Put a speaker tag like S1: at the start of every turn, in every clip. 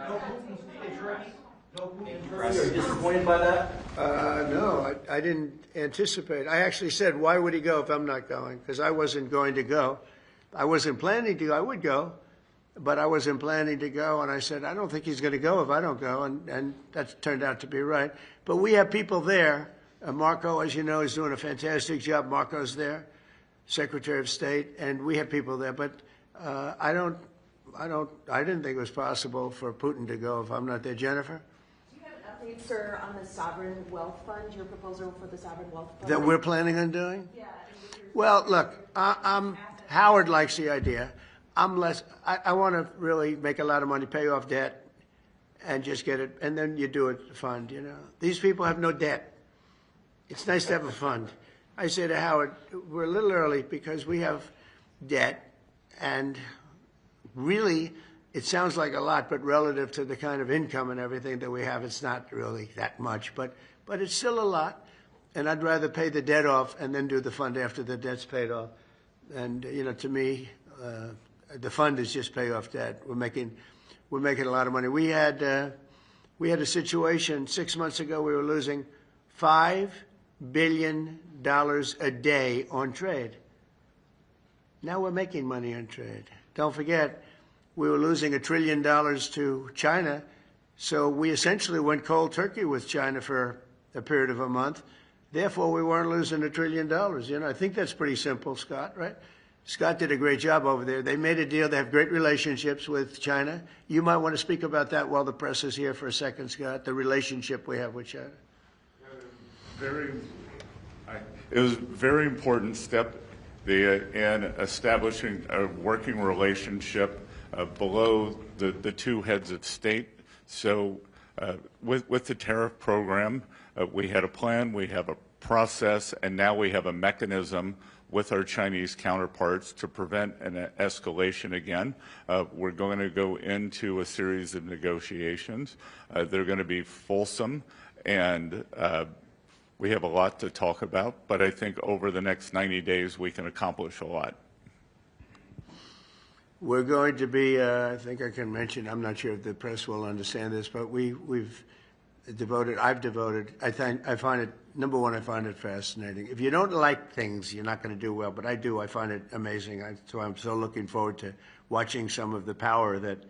S1: No Putin's interest? No Putin's interest? Are you disappointed by that?
S2: No, I didn't anticipate. I actually said, why would he go if I'm not going? Because I wasn't going to go. I wasn't planning to go. I would go, but I wasn't planning to go. And I said, I don't think he's going to go if I don't go. And that turned out to be right. But we have people there. Marco, as you know, is doing a fantastic job. Marco's there, Secretary of State, and we have people there. But I didn't think it was possible for Putin to go if I'm not there. Jennifer?
S3: Do you have an update, sir, on the Sovereign Wealth Fund, your proposal for the Sovereign Wealth Fund?
S2: That we're planning on doing?
S3: Yeah.
S2: Well, look, Howard likes the idea. I want to really make a lot of money, pay off debt, and just get it, and then you do it, fund, you know. These people have no debt. It's nice to have a fund. I say to Howard, we're a little early because we have debt, and really, it sounds like a lot, but relative to the kind of income and everything that we have, it's not really that much. But it's still a lot, and I'd rather pay the debt off and then do the fund after the debt's paid off. And you know, to me, the fund is just pay off debt. We're making a lot of money. We had a situation 6 months ago. We were losing $5 billion a day on trade. Now we're making money on trade. Don't forget, we were losing $1 trillion to China, so we essentially went cold turkey with China for a period of a month. Therefore, we weren't losing $1 trillion. You know, I think that's pretty simple, Scott, right? Scott did a great job over there. They made a deal. They have great relationships with China. You might want to speak about that while the press is here for a second, Scott, the relationship we have with China.
S4: It was a very important step in establishing a working relationship below the two heads of state. So with the tariff program, we had a plan, we have a process, and now we have a mechanism with our Chinese counterparts to prevent an escalation again. We're going to go into a series of negotiations. They're going to be fulsome, and we have a lot to talk about, but I think over the next 90 days we can accomplish a lot.
S2: We're going to be, I think I can mention, I'm not sure if the press will understand this, but I've devoted, I find it, number one, I find it fascinating. If you don't like things, you're not going to do well, but I do. I find it amazing. So I'm so looking forward to watching some of the power that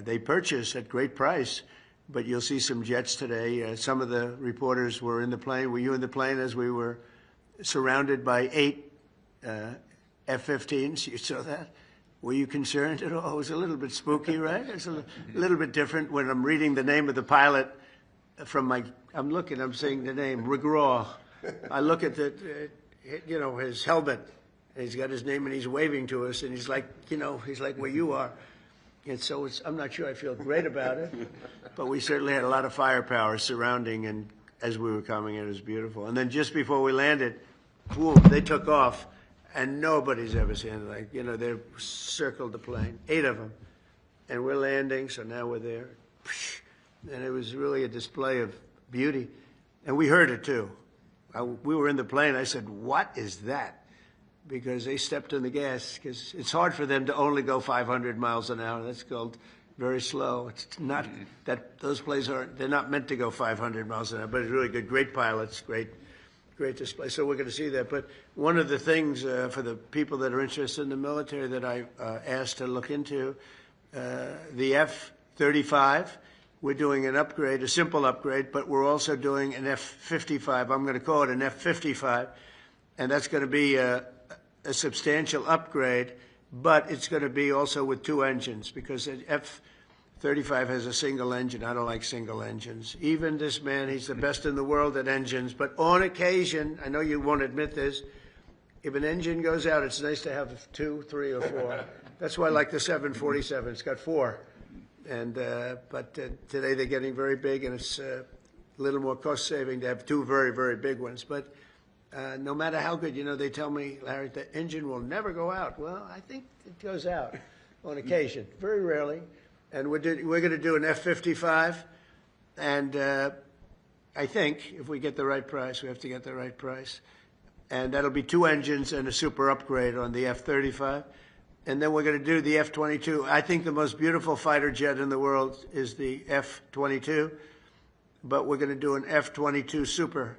S2: they purchase at great price. But you'll see some jets today. Some of the reporters were in the plane. Were you in the plane as we were surrounded by 8 F-15s? You saw that? Were you concerned at all? It was a little bit spooky, right? It's a little bit different when I'm reading the name of the pilot from I'm saying the name, Rigraw. I look at his helmet, and he's got his name, and he's waving to us, and he's like where you are. And so I'm not sure I feel great about it, but we certainly had a lot of firepower surrounding, and as we were coming in, it was beautiful. And then just before we landed, boom, they took off, and nobody's ever seen it. They circled the plane, 8 of them, and we're landing, so now we're there. And it was really a display of beauty, and we heard it too. We were in the plane. I said, "What is that?" Because they stepped on the gas, because it's hard for them to only go 500 miles an hour. That's called very slow. It's not that those planes they're not meant to go 500 miles an hour, but it's really good. Great pilots, great display. So we're going to see that. But one of the things for the people that are interested in the military that I asked to look into, the F-35, we're doing an upgrade, a simple upgrade, but we're also doing an F-55. I'm going to call it an F-55, and that's going to be a substantial upgrade, but it's going to be also with 2 engines, because the F-35 has a single engine. I don't like single engines. Even this man, he's the best in the world at engines, but on occasion, I know you won't admit this, if an engine goes out, it's nice to have 2, 3, or 4. That's why I like the 747. It's got 4. And but today they're getting very big, and it's a little more cost-saving to have 2 very, very big ones. But no matter how good, they tell me, Larry, the engine will never go out. Well, I think it goes out on occasion, very rarely. And we're going to do an F-55, and I think if we get the right price, we have to get the right price. And that'll be 2 engines and a super upgrade on the F-35. and then we're going to do the F-22. I think the most beautiful fighter jet in the world is the F-22, but we're going to do an F-22 Super,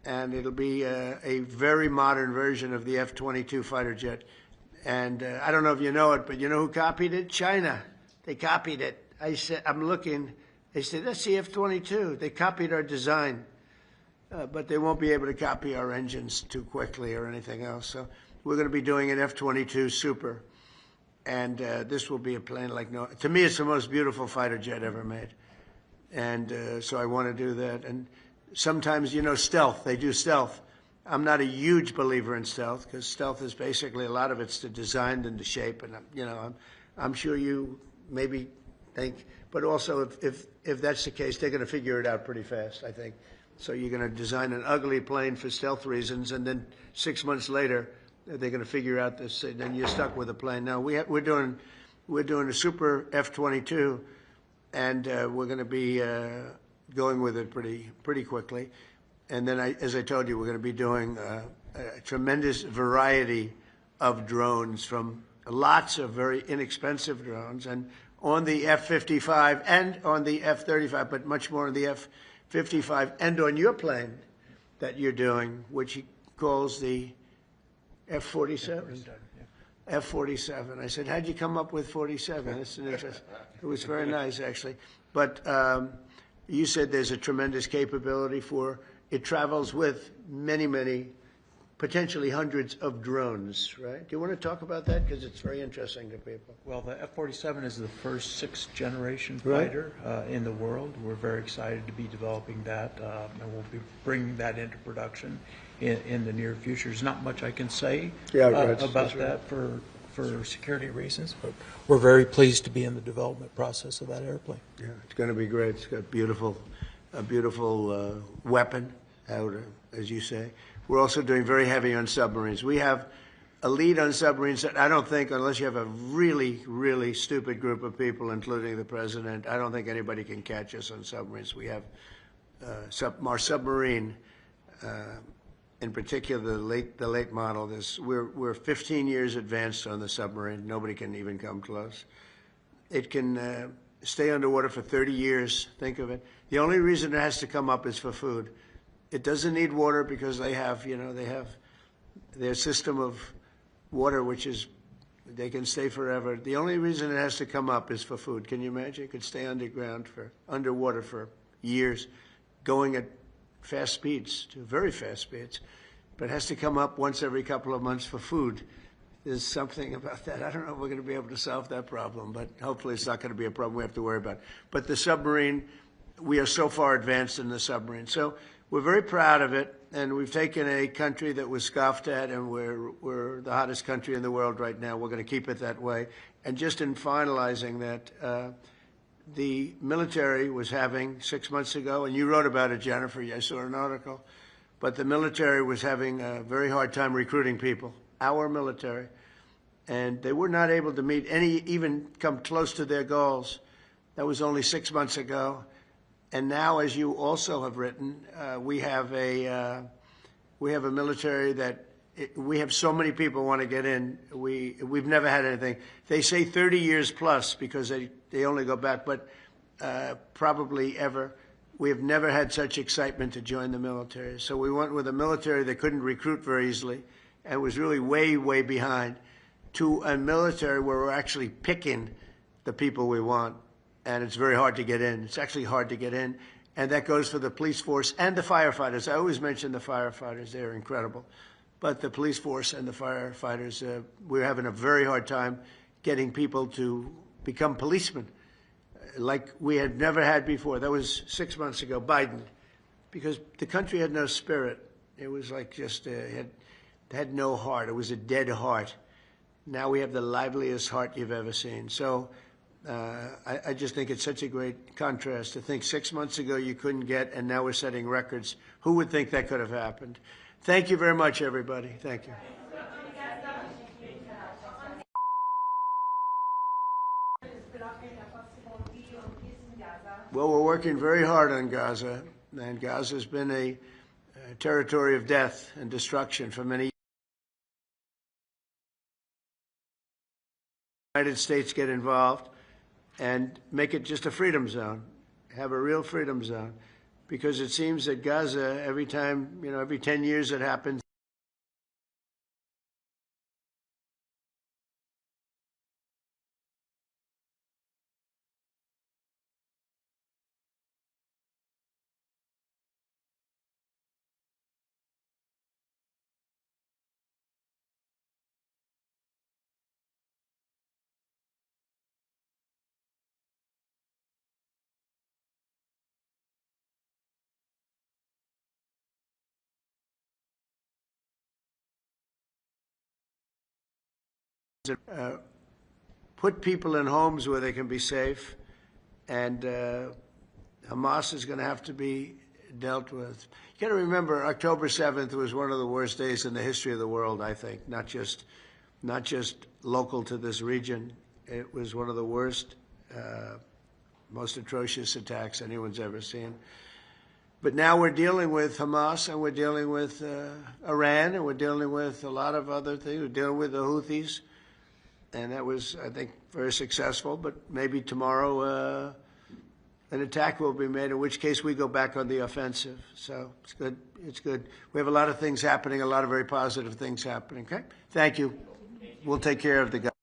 S2: and it'll be a very modern version of the F-22 fighter jet. And I don't know if you know it, but you know who copied it? China. They copied it. I said, I'm looking. They said, that's the F-22. They copied our design, but they won't be able to copy our engines too quickly or anything else. So we're going to be doing an F-22 Super, and this will be a plane like no. To me, it's the most beautiful fighter jet ever made, and so I want to do that. And sometimes, you know, stealth. They do stealth. I'm not a huge believer in stealth because stealth is basically a lot of it's the design and the shape, and you know, I'm sure you maybe think, but also if that's the case, they're going to figure it out pretty fast, I think. So you're going to design an ugly plane for stealth reasons, and then 6 months later, they're going to figure out this, and then you're stuck with a plane. Now we're doing a Super F-22, and we're going to be going with it pretty quickly. And then, as I told you, we're going to be doing a tremendous variety of drones, from lots of very inexpensive drones, and on the F-55 and on the F-35, but much more on the F-55 and on your plane that you're doing, which he calls the F-47. F-47. I said, how'd you come up with 47? It's an interest. It was very nice, actually. But you said there's a tremendous capability for. It travels with many, many, potentially hundreds of drones, right? Do you want to talk about that? Because it's very interesting to people.
S5: Well, the F-47 is the first sixth-generation fighter in the world. We're very excited to be developing that, and we'll be bringing that into production in the near future. There's not much I can say about that for security reasons, but we're very pleased to be in the development process of that airplane.
S2: Yeah, it's going to be great. It's got a beautiful weapon, as you say. We're also doing very heavy on submarines. We have a lead on submarines that I don't think, unless you have a really, really stupid group of people, including the president, I don't think anybody can catch us on submarines. We have our submarine, in particular the late model. We're 15 years advanced on the submarine. Nobody can even come close. It can stay underwater for 30 years. Think of it. The only reason it has to come up is for food. It doesn't need water because they have their system of water, which is, they can stay forever. The only reason it has to come up is for food. Can you imagine? It could stay underwater for years, going at fast speeds, to very fast speeds, but it has to come up once every couple of months for food. There's something about that. I don't know if we're going to be able to solve that problem, but hopefully it's not going to be a problem we have to worry about. But the submarine, we are so far advanced in the submarine. So we're very proud of it, and we've taken a country that was scoffed at, and we're the hottest country in the world right now. We're going to keep it that way. And just in finalizing that, the military was having 6 months ago, and you wrote about it, Jennifer, I saw an article, but the military was having a very hard time recruiting people, our military, and they were not able to even come close to their goals. That was only 6 months ago. And now, as you also have written, we have a military that we have so many people want to get in. We've never had anything. They say 30 years plus because they only go back, but probably ever. We have never had such excitement to join the military. So we went with a military that couldn't recruit very easily and was really way, way behind, to a military where we're actually picking the people we want. And it's very hard to get in. It's actually hard to get in. And that goes for the police force and the firefighters. I always mention the firefighters. They're incredible. But the police force and the firefighters, we're having a very hard time getting people to become policemen like we had never had before. That was 6 months ago, Biden, because the country had no spirit. It was like just had no heart. It was a dead heart. Now we have the liveliest heart you've ever seen. So I just think it's such a great contrast to think 6 months ago you couldn't get, and now we're setting records. Who would think that could have happened? Thank you very much, everybody. Thank you. Well, we're working very hard on Gaza, and Gaza's been a territory of death and destruction for many years. United States get involved and make it just a freedom zone, have a real freedom zone, because it seems that Gaza, every time, every 10 years it happens. Put people in homes where they can be safe, and Hamas is going to have to be dealt with. You got to remember, October 7th was one of the worst days in the history of the world, I think, not just local to this region. It was one of the worst, most atrocious attacks anyone's ever seen. But now we're dealing with Hamas, and we're dealing with Iran, and we're dealing with a lot of other things. We're dealing with the Houthis. And that was, I think, very successful. But maybe tomorrow an attack will be made, in which case we go back on the offensive. So it's good. It's good. We have a lot of things happening, a lot of very positive things happening. Okay? Thank you. We'll take care of the guy.